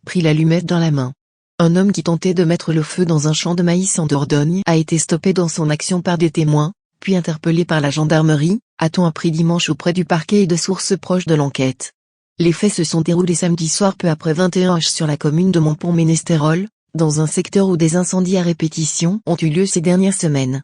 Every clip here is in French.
prit l'allumette dans la main. Un homme qui tentait de mettre le feu dans un champ de maïs en Dordogne a été stoppé dans son action par des témoins, puis interpellé par la gendarmerie, a-t-on appris dimanche auprès du parquet et de sources proches de l'enquête. Les faits se sont déroulés samedi soir peu après 21 h sur la commune de Montpont-Ménestérol, dans un secteur où des incendies à répétition ont eu lieu ces dernières semaines.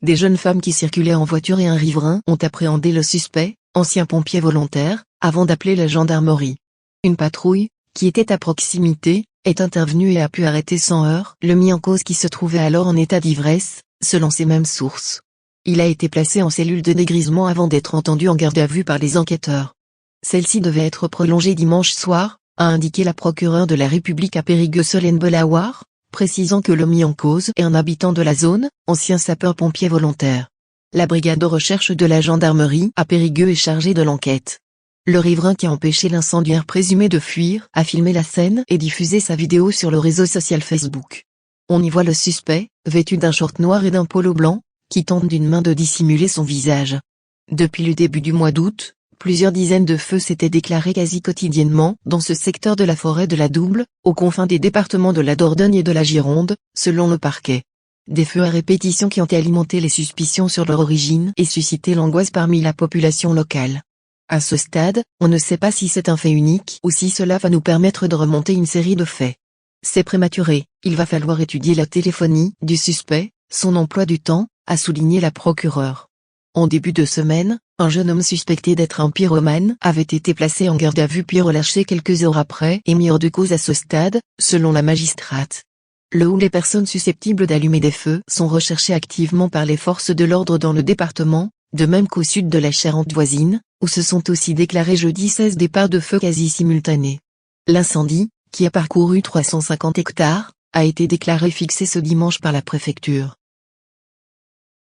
Des jeunes femmes qui circulaient en voiture et un riverain ont appréhendé le suspect, ancien pompier volontaire, avant d'appeler la gendarmerie. Une patrouille, qui était à proximité, est intervenue et a pu arrêter sans heurts le mis en cause qui se trouvait alors en état d'ivresse, selon ces mêmes sources. Il a été placé en cellule de dégrisement avant d'être entendu en garde à vue par les enquêteurs. Celle-ci devait être prolongée dimanche soir, a indiqué la procureure de la République à Périgueux Solène Belawar, précisant que le mis en cause est un habitant de la zone, ancien sapeur-pompier volontaire. La brigade de recherche de la gendarmerie à Périgueux est chargée de l'enquête. Le riverain qui a empêché l'incendiaire présumé de fuir a filmé la scène et diffusé sa vidéo sur le réseau social Facebook. On y voit le suspect, vêtu d'un short noir et d'un polo blanc, qui tente d'une main de dissimuler son visage. Depuis le début du mois d'août, plusieurs dizaines de feux s'étaient déclarés quasi quotidiennement dans ce secteur de la forêt de la Double, aux confins des départements de la Dordogne et de la Gironde, selon le parquet. Des feux à répétition qui ont alimenté les suspicions sur leur origine et suscité l'angoisse parmi la population locale. À ce stade, on ne sait pas si c'est un fait unique ou si cela va nous permettre de remonter une série de faits. C'est prématuré, il va falloir étudier la téléphonie du suspect, son emploi du temps, a souligné la procureure. En début de semaine, un jeune homme suspecté d'être un pyromane avait été placé en garde à vue puis relâché quelques heures après et mis hors de cause à ce stade, selon la magistrate. Le ou les personnes susceptibles d'allumer des feux sont recherchées activement par les forces de l'ordre dans le département, de même qu'au sud de la Charente voisine, où se sont aussi déclarés jeudi 16 départs de feu quasi simultanés. L'incendie, qui a parcouru 350 hectares, a été déclaré fixé ce dimanche par la préfecture.